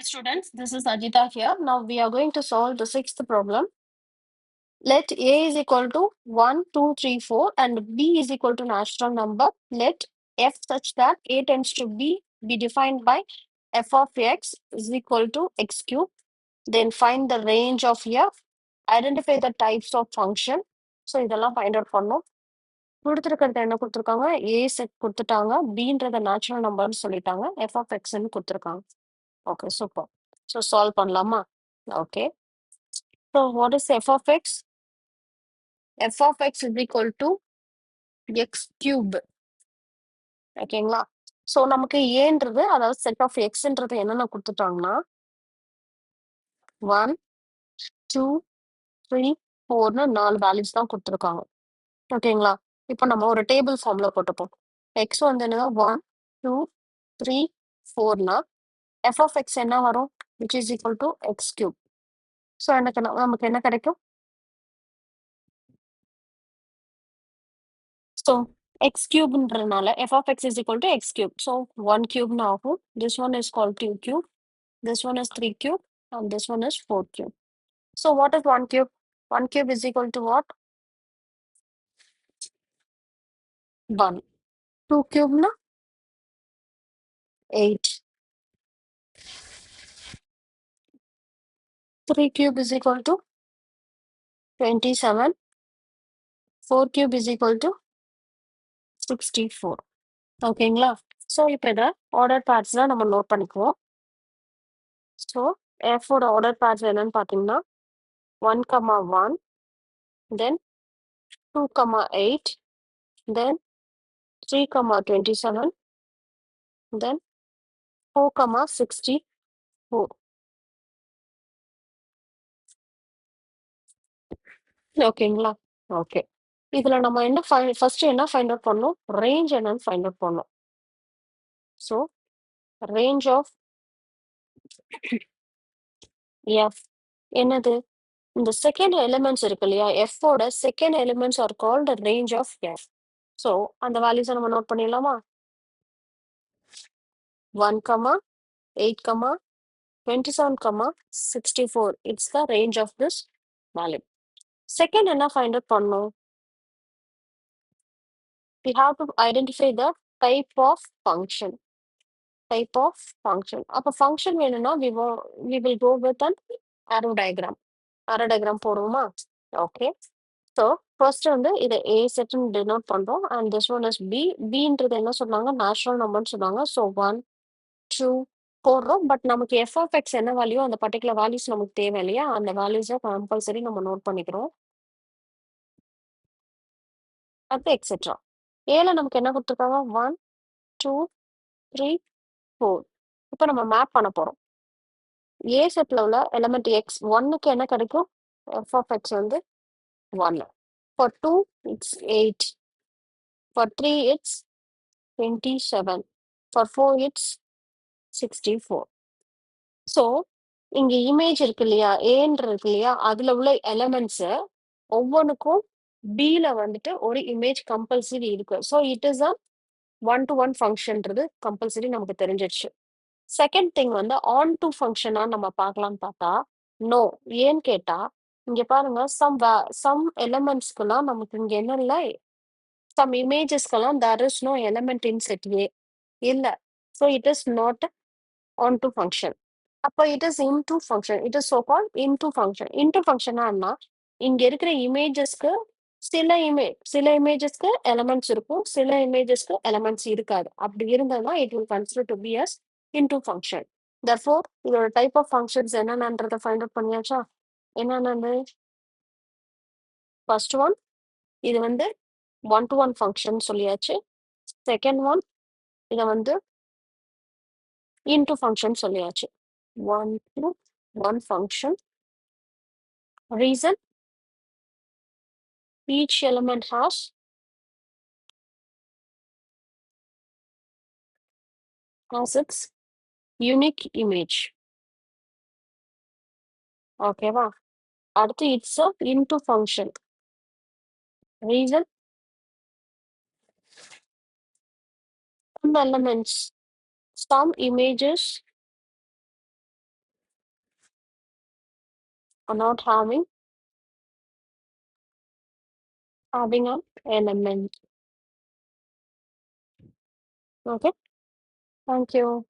Students, this is Ajita here. Now we are going to solve the sixth problem. Let A is equal to 1, 2, 3, 4 and B is equal to natural number. Let F such that A tends to B be defined by F of X is equal to X cube. Then find the range of F. Identify the types of function. So இதெல்லாம் find out பண்ணோம். கொடுத்துருக்கிறது என்ன கொடுத்துருக்காங்க ஏ set கொடுத்துட்டாங்க பீன்றத natural நம்பர்னு சொல்லிட்டாங்க F of எக்ஸ்ன்னு கொடுத்துருக்காங்க ஓகே சூப்பர் ஸோ சால்வ் பண்ணலாமா okay so what is F of X F of X is equal to X cube ஓகேங்களா ஸோ நமக்கு ஏன்றது அதாவது செட் ஆஃப் எக்ஸ்ன்றது என்னென்ன கொடுத்துட்டாங்கன்னா 1 2 3 4ன்னு 4 வேல்யூஸ் தான் கொடுத்துருக்காங்க ஓகேங்களா இப்போ நம்ம ஒரு டேபிள் ஃபார்ம்ல போட்டுப்போம் எக்ஸ் வந்து என்னன்னா 1 2 3 4னா f of x என்ன வரும் which is equal to x cube so எனக்கு நமக்கு என்ன கிடைக்கும் so x cubeன்றதுனால f of x is equal to x cube so 1 cubeன்னு ஆகும் this one is called 2 cube this one is 3 cube and this one is 4 cube so what is 1 cube 1 cube is equal to what 1 2 cube na 8 3 cube is equal to 27 4 cube is equal to 64 ஓகேங்களா so இப்போ இதை order பார்ட்ஸ்லாம் நம்ம note பண்ணிக்குவோம் so எஃபோட order parts என்னன்னு பார்த்தீங்கன்னா 1, 1, then 2, 8, then 3, 27, then 4, 64. ஓகேங்களா okay இதுல நம்ம என்ன ஃபர்ஸ்ட் என்ன ஃபைண்ட் அவுட் பண்ணோம் ரேஞ்ச் என்னன்னு ஃபைண்ட் அவுட் பண்ணோம் ஸோ ரேஞ்ச் ஆஃப் எஃப் என்னது இந்த செகண்ட் எலிமெண்ட்ஸ் இருக்கு இல்லையா எஃபோட second elements are called range of F so அந்த வேல்யூஸை நம்ம நோட் பண்ணிடலாமா 1, 8, 27, 64 it's the range of this value second என்ன find out பண்ணோம் we have to identify the type of function அப்ப function வேணும்னா we will go with an arrow diagram போடுவோமா okay so first வந்து இதை a set ன்னு denote பண்றோம் and this one is bன்றது என்ன சொன்னாங்க natural numberன்னு சொன்னாங்க so 1 2 போடுறோம் பட் நமக்கு எஃப் ஆஃப் எக்ஸ் என்ன வேல்யூ அந்த பர்டிகுலர் வேல்யூஸ் நமக்கு தேவை இல்லையா அந்த வேல்யூஸை கம்பல்சரி நம்ம நோட் பண்ணிக்கிறோம் அது எக்ஸெட்ரா ஏல நமக்கு என்ன கொடுத்துருக்காங்க 1 2 3 4 இப்போ நம்ம மேப் பண்ண போறோம் ஏ செட்ல உள்ள எலிமெண்ட் எக்ஸ் ஒன்னுக்கு என்ன கிடைக்கும் எஃப் ஆஃப் எக்ஸ் வந்து 1 for 2 it's 8 for 3 it's 27 for 4 it's 64 so இங்க இமேஜ் இருக்கு இல்லையா ஏன்ற இருக்கு இல்லையா அதுல உள்ள எலிமெண்ட்ஸ் ஒவ்வொன்றுக்கும் பில வந்துட்டு ஒரு இமேஜ் கம்பல்சரி இருக்கு so it is a 1-to-1 ஃபங்க்ஷன்றது கம்பல்சரி நமக்கு தெரிஞ்சிடுச்சு செகண்ட் திங் வந்து ஆன் டு ஃபங்க்ஷனா நம்ம பார்க்கலாம்னு பார்த்தா நோ ஏன்னு கேட்டா இங்க பாருங்க சம் எலிமெண்ட்ஸ்க்குலாம் நமக்கு இங்க என்ன இல்லை சம் இமேஜஸ்க்கெல்லாம் there is no element in set A இல்லை so it is not onto function அப்போ it is into function it is so called into ஃபங்க்ஷனா என்ன இங்க இருக்கிற இமேஜஸ்க்கு சில இமேஜஸ்க்கு எலமெண்ட்ஸ் இருக்கும் சில இமேஜஸ்க்கு எலமெண்ட்ஸ் இருக்காது அப்படி இருந்ததுன்னா it will consider to be as into function therefore இதோட டைப் ஆஃப் ஃபங்க்ஷன்ஸ் என்னென்னன்றதை ஃபைண்ட் அவுட் பண்ணியாச்சா என்னென்னு ஃபர்ஸ்ட் ஒன் இது வந்து 1-to-1 ஃபங்க்ஷன் சொல்லியாச்சு செகண்ட் ஒன் இதை வந்து இன்டு ஃபங்க்ஷன் சொல்லியாச்சு 1-to-1 function reason each element has its unique image ஓகேவா அடுத்து it's a into function reason some elements some images or not having an element. Okay, thank you.